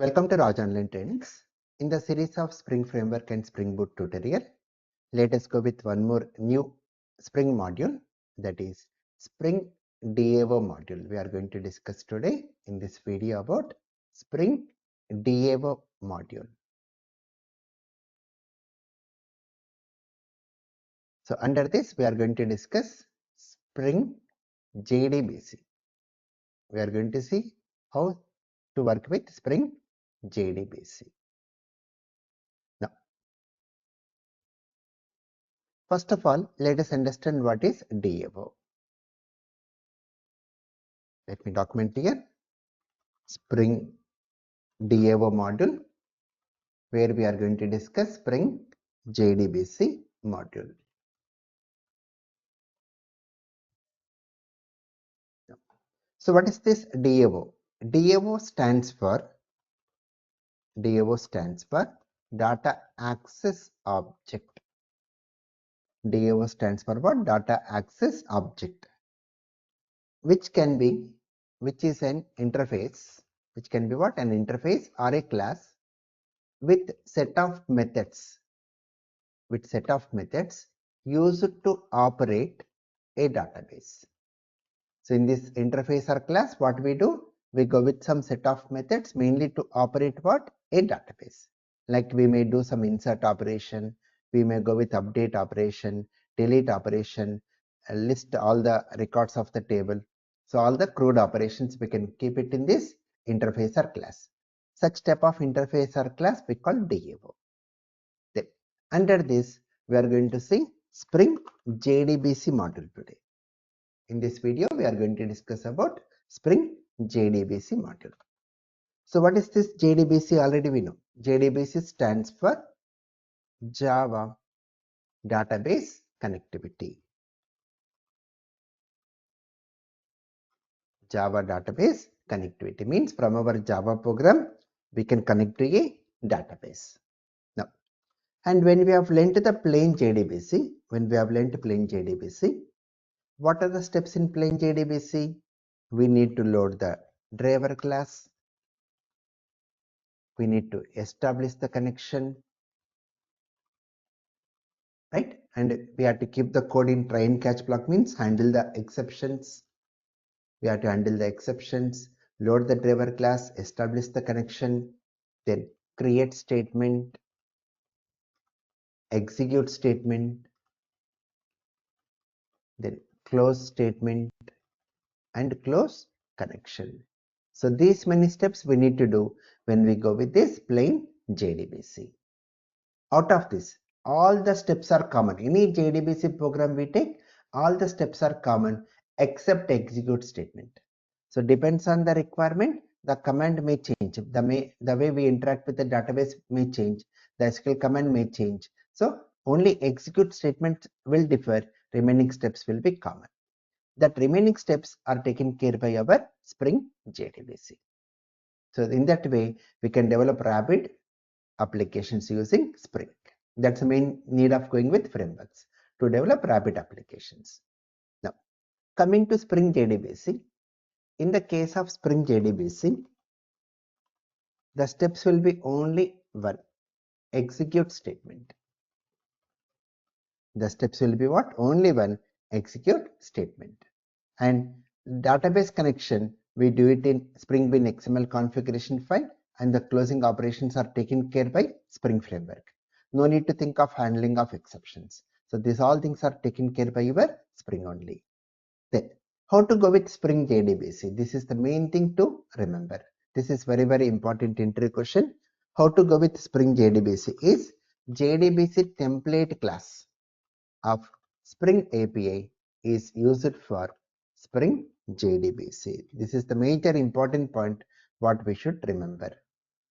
Welcome to Raj Online Trainings. In the series of Spring Framework and Spring Boot tutorial, let us go with one more new Spring module, that is Spring DAO module. We are going to discuss today in this video about Spring DAO module. So under this, we are going to discuss Spring JDBC. We are going to see how to work with Spring JDBC. Now, first of all, let us understand what is DAO. Let me document here. Spring DAO module, where we are going to discuss Spring JDBC module. So what is this DAO? DAO stands for Data Access Object. DAO stands for what? Data Access Object, which is an interface, which can be what? An interface or a class with set of methods used to operate a database. So in this interface or class, what we do? We go with some set of methods mainly to operate what? A database. Like we may do some insert operation, we may go with update operation, delete operation, list all the records of the table. So all the crude operations we can keep it in this interface or class. Such type of interface or class we call DAO. Then under this, we are going to see Spring JDBC module today. In this video, we are going to discuss about Spring JDBC module. So what is this JDBC? Already we know. JDBC stands for Java Database Connectivity. Java Database Connectivity means from our Java program, we can connect to a database. Now, and when we have learnt the plain JDBC, what are the steps in plain JDBC? We need to load the driver class. We need to establish the connection, right? And we have to keep the code in try and catch block, means handle the exceptions. We have to handle the exceptions, load the driver class, establish the connection, then create statement, execute statement, then close statement and close connection. So these many steps we need to do when we go with this plain JDBC. Out of this, all the steps are common. Any JDBC program we take, all the steps are common except execute statement. So depends on the requirement, the command may change. The way we interact with the database may change. The SQL command may change. So only execute statement will differ. Remaining steps will be common. That remaining steps are taken care by our Spring JDBC. So in that way, we can develop rapid applications using Spring. That's the main need of going with frameworks, to develop rapid applications. Now, coming to Spring JDBC, in the case of Spring JDBC, the steps will be only one: execute statement. The steps will be what? Only one: execute statement. And database connection, we do it in Spring Bin XML configuration file, and the closing operations are taken care by Spring Framework. No need to think of handling of exceptions. So these all things are taken care by your Spring only. Then how to go with Spring JDBC? This is the main thing to remember. This is very, very important interview question. How to go with Spring JDBC is JDBC template class of Spring API is used for Spring JDBC. This is the major important point what we should remember.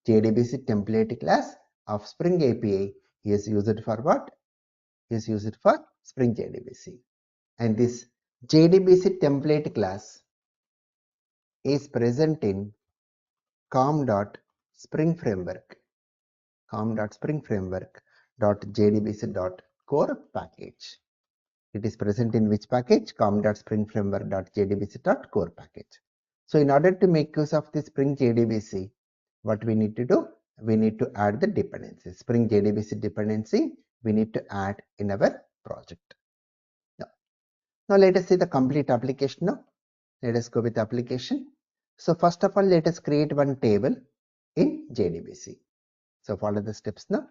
JDBC template class of Spring API is used for what? Is used for Spring JDBC. And this JDBC template class is present in com.springframework.jdbc.core package. It is present in which package? com.springframework.jdbc.core package. So in order to make use of the Spring JDBC, what we need to do? We need to add the dependency. Spring JDBC dependency we need to add in our project. Now let us see the complete application now. Let us go with the application. So first of all, let us create one table in JDBC. So follow the steps now.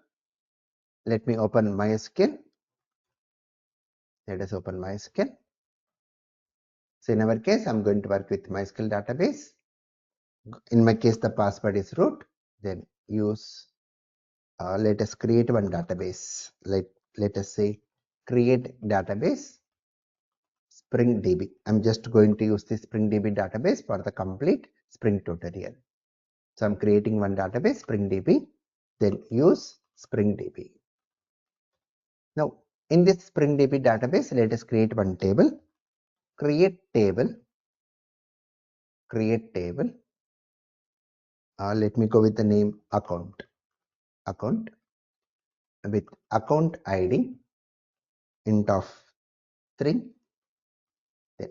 Let me open MySQL. Let us open MySQL. So in our case, I'm going to work with MySQL database. In my case, the password is root. Then use, let us create one database. Let us say create database Spring DB. I'm just going to use the Spring DB database for the complete Spring tutorial. So I'm creating one database Spring DB. Then use Spring DB. Now in this Spring DB database, let us create one table. Create table. Let me go with the name account with account ID int of 3, then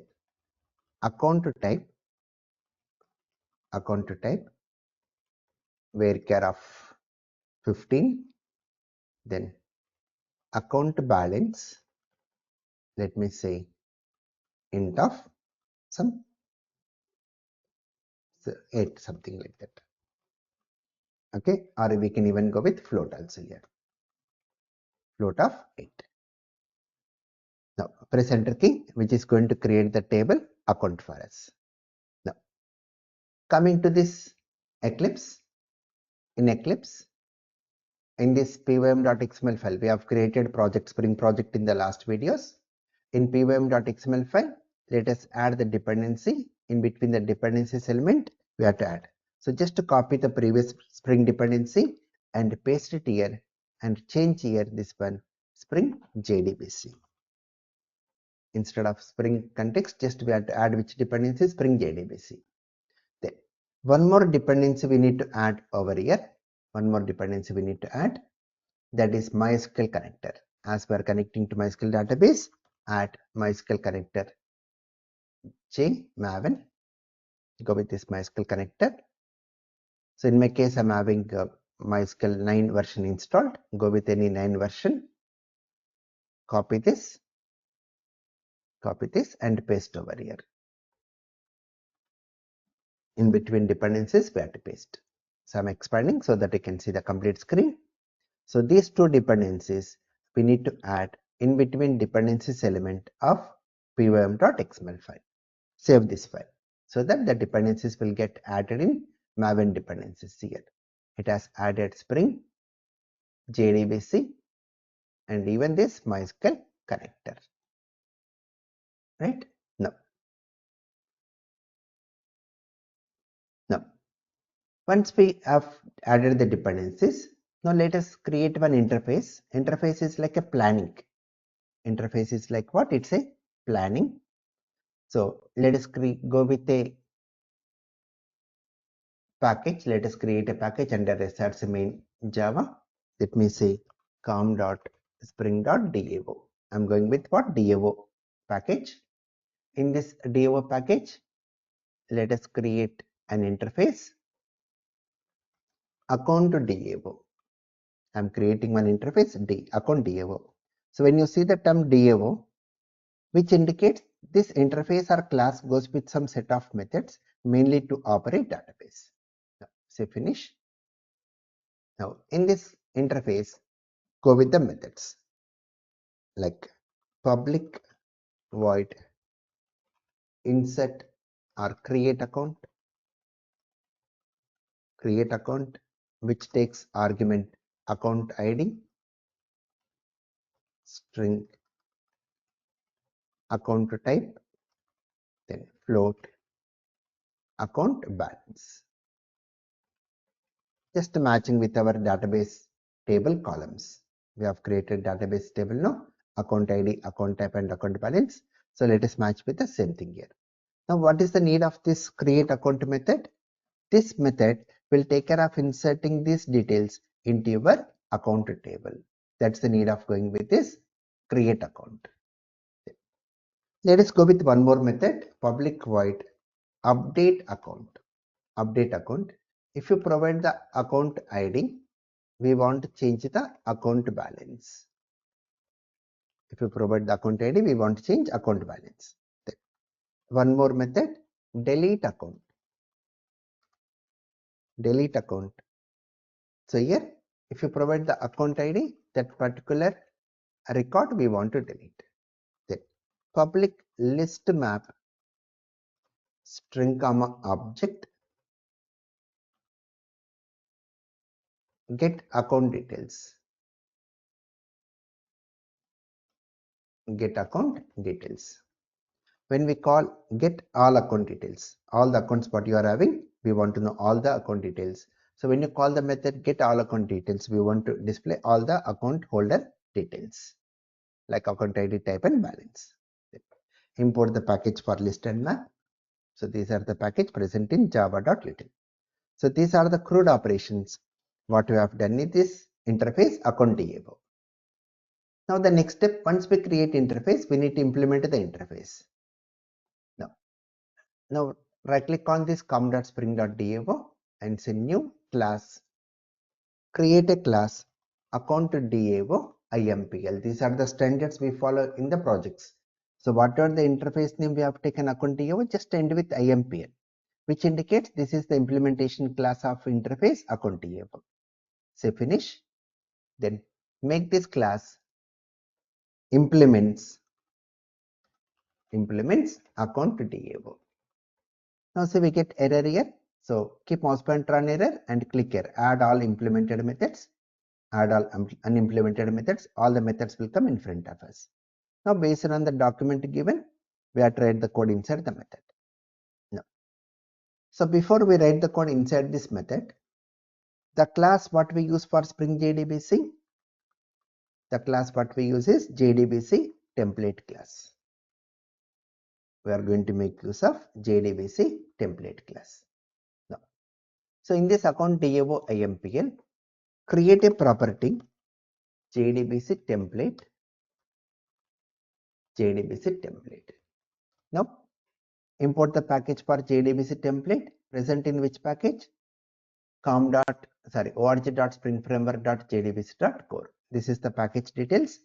account type varchar of 15, then account balance, let me say int of some 8, something like that. Okay, or we can even go with float also here, float of 8. Now press enter key, which is going to create the table account for us. Now coming to this Eclipse, in Eclipse, in this pym.xml file, we have created Spring project in the last videos. In pym.xml file, let us add the dependency. In between the dependencies element, we have to add. So just to copy the previous Spring dependency and paste it here and change here this one Spring JDBC. Instead of Spring context, just we have to add which dependency? Spring JDBC. Then one more dependency we need to add over here. That is MySQL connector. As we are connecting to MySQL database, add MySQL connector Maven. Go with this MySQL connector. So in my case, I'm having MySQL 9 version installed. Go with any 9 version. Copy this and paste over here. In between dependencies, we have to paste. So I'm expanding so that you can see the complete screen. So these two dependencies we need to add in between dependencies element of pym.xml file. Save this file so that the dependencies will get added in Maven dependencies here. It has added Spring, JDBC, and even this MySQL connector. Right? Now, once we have added the dependencies, now let us create one interface. Interface is like a planning. Interface is like what? It's a planning. So let us go with a package. Let us create a package under research main Java. Let me say com.spring.davo. I'm going with what? Davo package. In this Davo package, let us create an interface account Davo. I'm creating one interface account Davo. So when you see the term Davo, which indicates this interface or class goes with some set of methods mainly to operate database. Now, say finish. Now in this interface, go with the methods like public void insert or create account which takes argument account ID, string account type, then float account balance, just matching with our database table columns. We have created database table now, account ID, account type, and account balance. So let us match with the same thing here. Now what is the need of this create account method? This method will take care of inserting these details into your account table. That's the need of going with this create account. Let us go with one more method, public void update account. If you provide the account ID, we want to change the account balance. If you provide the account ID, we want to change account balance. Then one more method, delete account. Delete account. So here, if you provide the account ID, that particular record we want to delete. Then public list map string comma object get account details. Get account details. When we call get all account details, all the accounts what you are having, we want to know all the account details. So when you call the method get all account details, we want to display all the account holder details like account ID, type and balance. Import the package for list and map. So these are the package present in java.util. So these are the crude operations what we have done in this interface account DAO. Now the next step, once we create interface, we need to implement the interface. Now right click on this com.spring.dao and say new class. Create a class account DAO IMPL. These are the standards we follow in the projects. So whatever the interface name we have taken account DAO, just end with IMPL, which indicates this is the implementation class of interface account DAO. Say finish. Then make this class implements account DAO. Now say we get error here. So keep mouse pointer on error and click here. Add all implemented methods. Add all unimplemented methods. All the methods will come in front of us. Now based on the document given, we have to write the code inside the method. Now, so before we write the code inside this method, the class what we use for Spring JDBC, the class what we use is JDBC template class. We are going to make use of JDBC template class. Now, so in this account DAO IMPL, create a property JDBC template. Now import the package for JDBC template. Present in which package? org.springframework.jdbc.core. This is the package details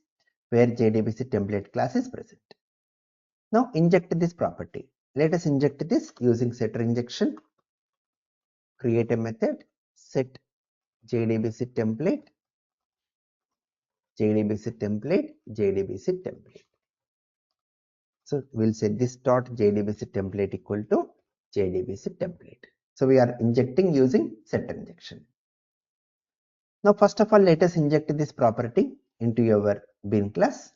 where JDBC template class is present. Now inject this property. Let us inject this using setter injection. Create a method set JDBC template. So we'll say this dot JDBC template equal to JDBC template. So we are injecting using setter injection. Now first of all, let us inject this property into your bean class.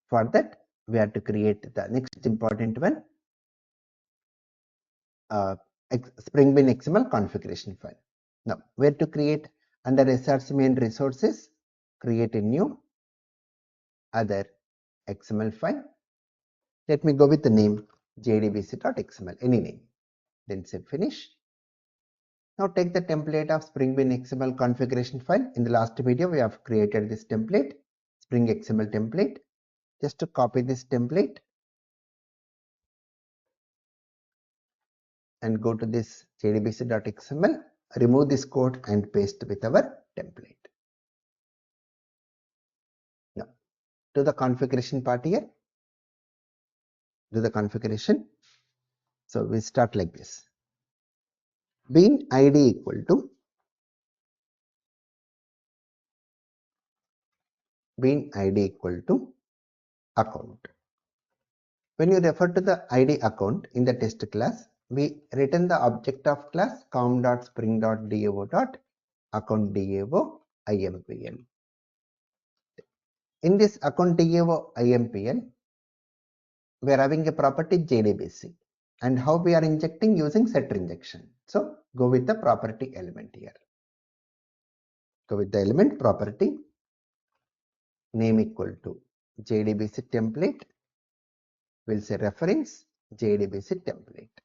For that, we have to create the next important one, Spring Bean XML configuration file. Now where to create? Under SRC main resources, create a new other XML file. Let me go with the name jdbc.xml, any name. Then say finish. Now take the template of Spring Bean XML configuration file. In the last video, we have created this template, Spring XML template. Just to copy this template and go to this jdbc.xml, remove this code and paste with our template. Now to the configuration part here, do the configuration. So we start like this. Bean ID equal to account. When you refer to the ID account in the test class, we return the object of class com.spring.dao.account DAO IMPL. In this account DAO IMPL, we are having a property JDBC, and how we are injecting using setter injection. So go with the property element here. Go with the element property name equal to JDBC template. We'll say reference JDBC template.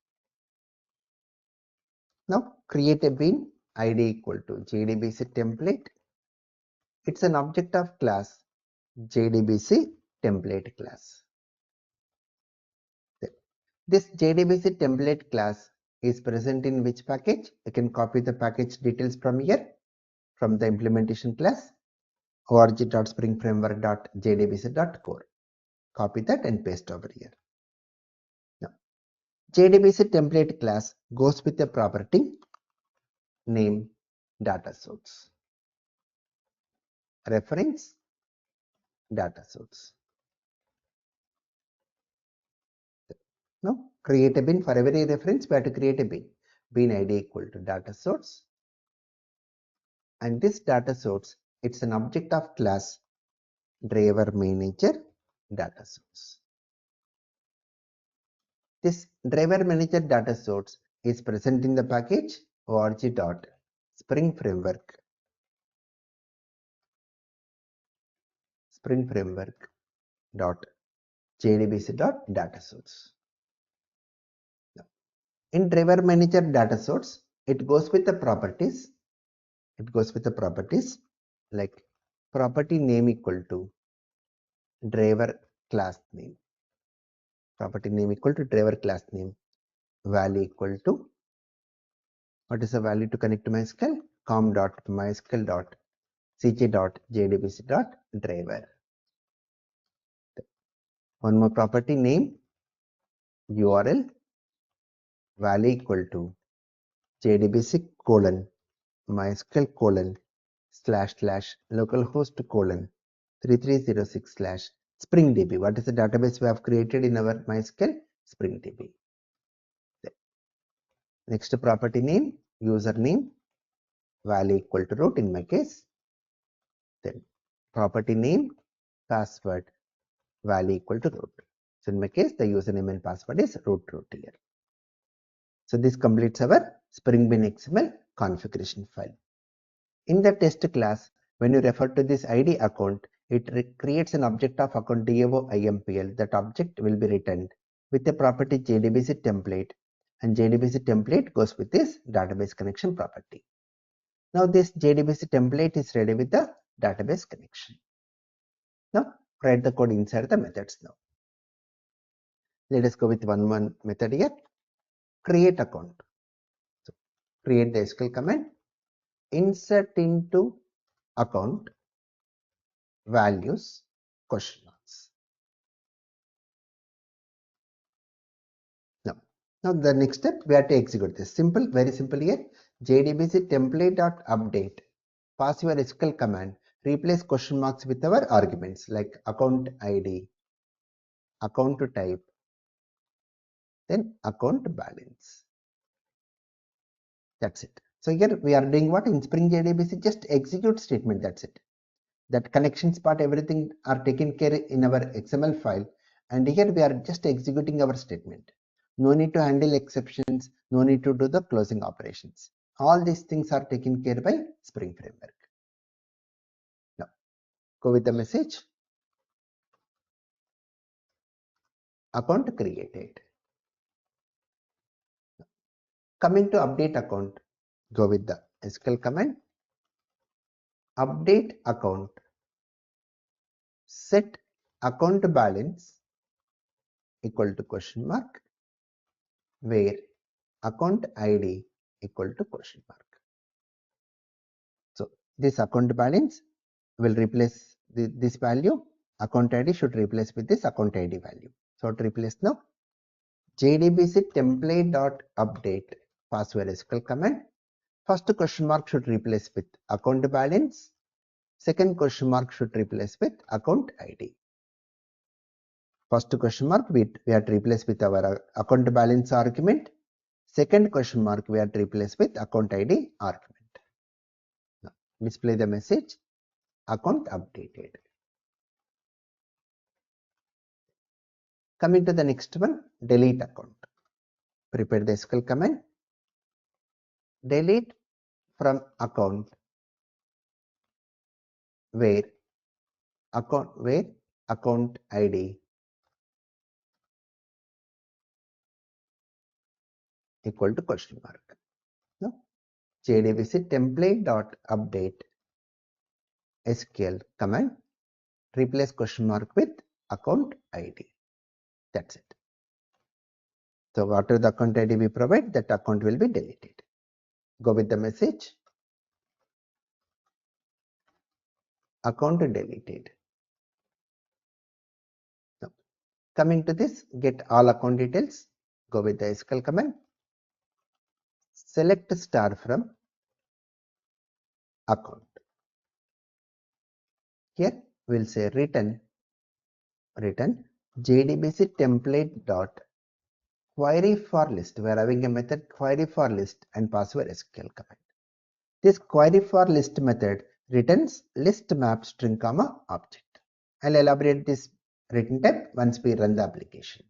Now create a bean ID equal to JDBC template. It's an object of class JDBC template class. This JDBC template class is present in which package? You can copy the package details from here, from the implementation class org.springframework.jdbc.core. Copy that and paste over here. Now, JDBC template class goes with a property name data source. Reference data source. Now, create a bin. For every reference, we have to create a bin. Bin ID equal to data source. And this data source, it's an object of class driver manager data source. This driver manager data source is present in the package org.springframework.jdbc.data source. In driver manager data source, it goes with the properties. It goes with the properties like property name equal to driver class name. Property name equal to driver class name. Value equal to, what is the value to connect to MySQL? com.mysql.ck.jdbc.driver. One more property name, URL, value equal to JDBC colon MySQL colon / localhost colon 3306 / SpringDB. What is the database we have created in our MySQL? SpringDB. Next property name, username, value equal to root in my case. Then property name, password, value equal to root. So in my case, the username and password is root here. So this completes our Spring Bin XML configuration file. In the test class, when you refer to this ID account, it creates an object of account DAO IMPL. That object will be returned with a property JDBC template, and JDBC template goes with this database connection property. Now this JDBC template is ready with the database connection. Now write the code inside the methods now. Let us go with one method here. Create account. So create the SQL command. Insert into account values question marks. Now the next step, we have to execute this. Simple, very simple here. JDBC template.update. Pass your SQL command. Replace question marks with our arguments like account ID, account type, then account balance. That's it. So here we are doing what in Spring JDBC? Just execute statement. That's it. That connections part, everything are taken care in our XML file, and here we are just executing our statement. No need to handle exceptions, no need to do the closing operations. All these things are taken care by Spring Framework. Now go with the message. Account created. Coming to update account, go with the SQL command. Update account. Set account balance equal to question mark, where account ID equal to question mark. So this account balance will replace this value. Account ID should replace with this account ID value. So to replace now, JDBC template.update password SQL command. First question mark should replace with account balance. Second question mark should replace with account ID. First question mark we have to replace with our account balance argument. Second question mark we have to replace with account ID argument. Now display the message account updated. Coming to the next one, delete account. Prepare the SQL command. Delete from account where account ID equal to question mark. Now JDBC template.update SQL command, replace question mark with account ID. That's it. So whatever the account ID we provide, that account will be deleted. Go with the message, account deleted. Now, coming to this, get all account details, go with the SQL command, select star from account. Here we'll say return JDBC template dot query for list. We are having a method query for list and password SQL command. This query for list method returns list map string comma object. I'll elaborate this return type once we run the application.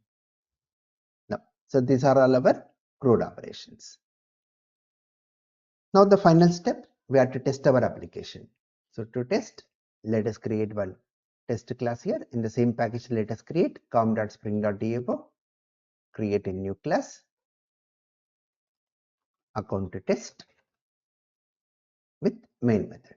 Now, so these are all our CRUD operations. Now the final step, we have to test our application. So to test, let us create one test class here. In the same package, let us create com.spring.dao, create a new class, account to test with main method.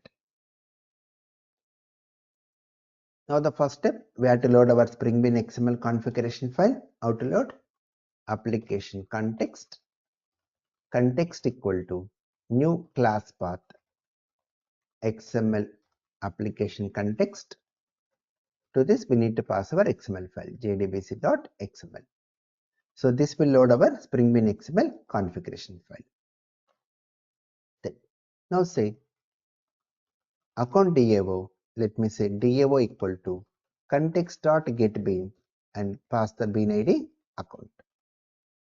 Now the first step, we have to load our Spring Bean XML configuration file. How to load? Application context equal to new class path XML application context. To this, we need to pass our XML file jdbc.xml. So this will load our Spring Bean XML configuration file. Then, now say account DAO, let me say DAO equal to context.getBean and pass the bean ID account.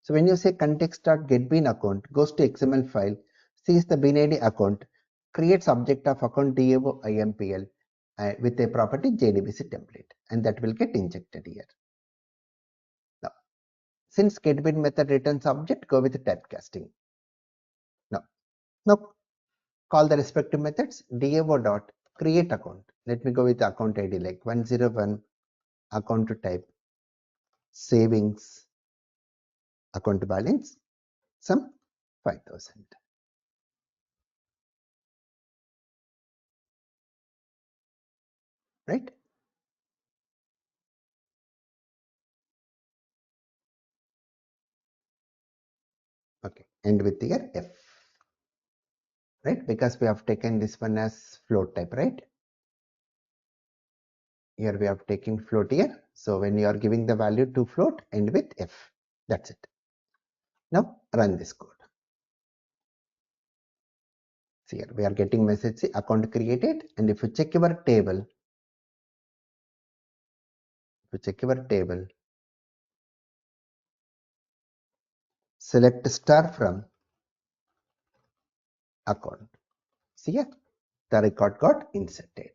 So when you say context.getBean account goes to XML file, sees the bean ID account, creates object of account DAO IMPL with a property JDBC template, and that will get injected here. Now, since getBean method returns object, go with typecasting. Now call the respective methods DAO dot create account. Let me go with the account ID like 101 account to type savings account balance sum 5000. Right? Okay, end with here F. Right? Because we have taken this one as float type, right? Here we have taken float here. So when you are giving the value to float, end with F. That's it. Now run this code. See here we are getting message account created, and if you check your table, select star from account. See here the record got inserted.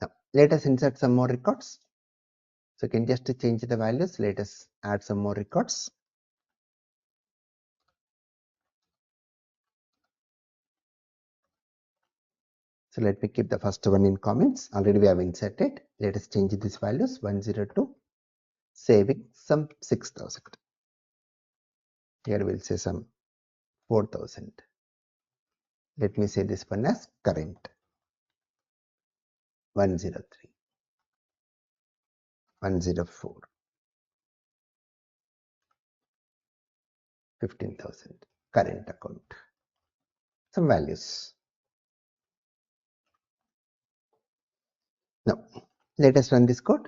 Now let us insert some more records. So you can just change the values. Let us add some more records. So let me keep the first one in comments. Already we have inserted. Let us change these values 102 saving some 6000. Here we'll say some 4000. Let me say this one as current 103 104 15,000 current account. Some values. Now let us run this code.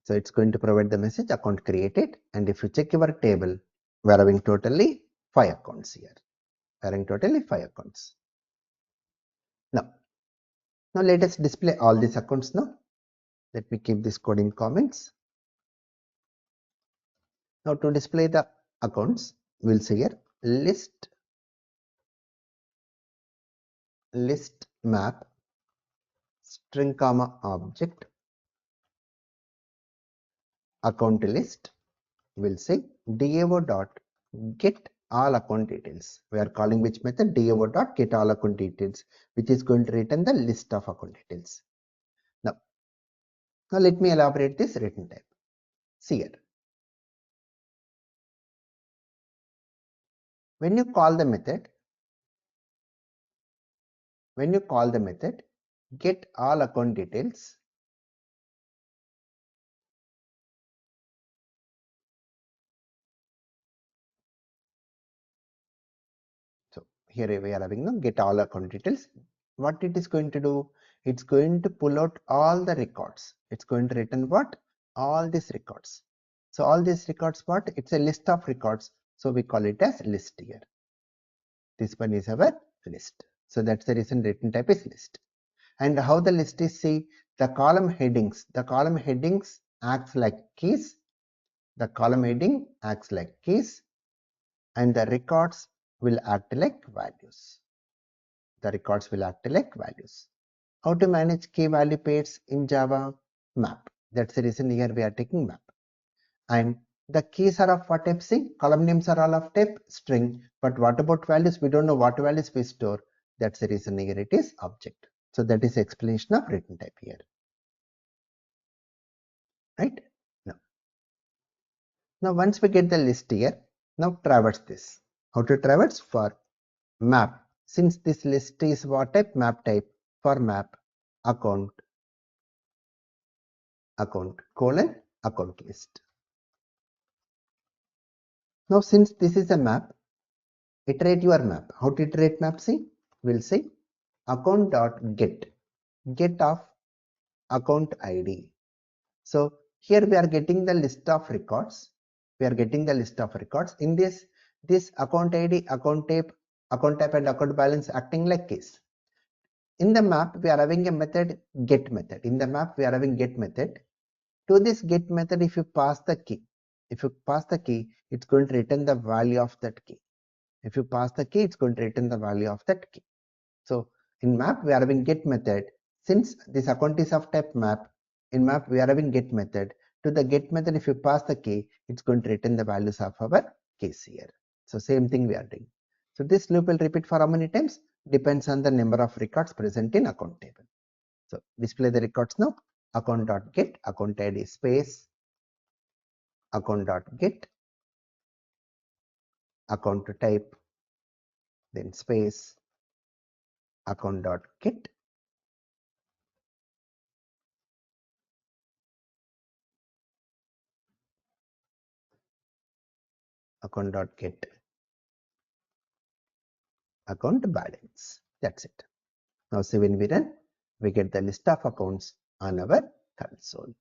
So it's going to provide the message account created, and if you check your table, we are having totally 5 accounts here. We are having totally 5 accounts. Now let us display all these accounts now. Let me keep this code in comments. Now to display the accounts, we'll say here list map string comma object account list. We'll say DAO dot get all account details. We are calling which method? DAO dot get all account details, which is going to return the list of account details. Now let me elaborate this return type. See here. When you call the method, get all account details, here we are having no get all account details. What it is going to do? It's going to pull out all the records. It's going to return what? All these records. So all these records, what? It's a list of records. So we call it as list here. This one is our list. So that's the reason return type is list. And how the list is, see, the column headings. The column headings acts like keys. The column heading acts like keys, and the records will act like values. The records will act like values. How to manage key value pairs in Java? Map. That's the reason here we are taking map. And the keys are of what type? See, column names are all of type string. But what about values? We don't know what values we store. That's the reason here it is object. So that is explanation of return type here. Right? Now once we get the list here, now traverse this. How to traverse? For map. Since this list is what type? Map type. For map, account colon account list. Now since this is a map, iterate your map. How to iterate map? See, we'll say account dot get of account ID. So here we are getting the list of records. We are getting the list of records. In this account ID, account type, and account balance acting like keys. In the map, we are having a method get method. In the map, we are having get method. To this get method, if you pass the key, it's going to return the value of that key. If you pass the key, it's going to return the value of that key. So in map, we are having get method. Since this account is of type map, in map, we are having get method. To the get method, if you pass the key, it's going to return the values of our keys here. So same thing we are doing. So this loop will repeat for how many times? Depends on the number of records present in account table. So display the records now. Account.get, account ID space, account.get, account type, then space, account.get, account.get, account balance. That's it. Now see, when we run, we get the list of accounts on our console.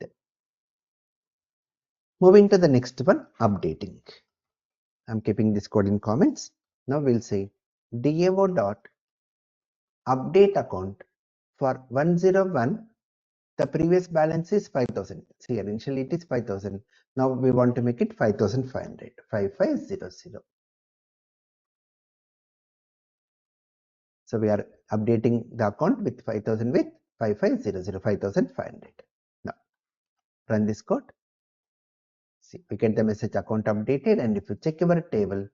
Then, moving to the next one, updating. I'm keeping this code in comments. Now we'll say DAO dot update account for 101. The previous balance is 5,000. See, initially it is 5,000. Now we want to make it 5,500. 5500. So we are updating the account with 5,000 with 5500, 5,500. Now run this code. See, we get the message account updated, and if you check your table,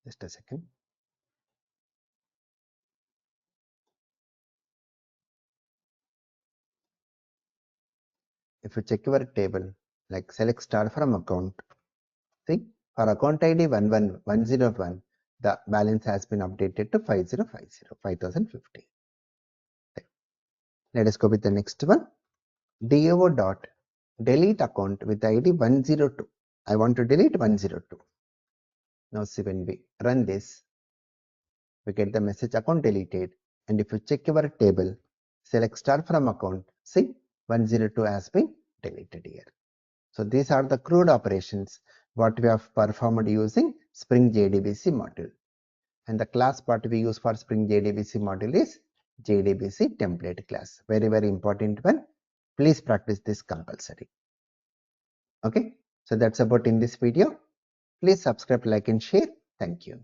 just a second. If you check your table, like select star from account, see, for account ID 11101, the balance has been updated to 5050, 5050. Let us go with the next one. DAO dot delete account with ID 102. I want to delete 102. Now see, when we run this, we get the message account deleted, and if you check your table, select star from account, see, 102 has been deleted here. So these are the crude operations what we have performed using Spring JDBC module. And the class what we use for Spring JDBC module is JDBC template class. Very, very important one. Please practice this compulsory. Okay, so that's about in this video. Please subscribe, like, and share. Thank you.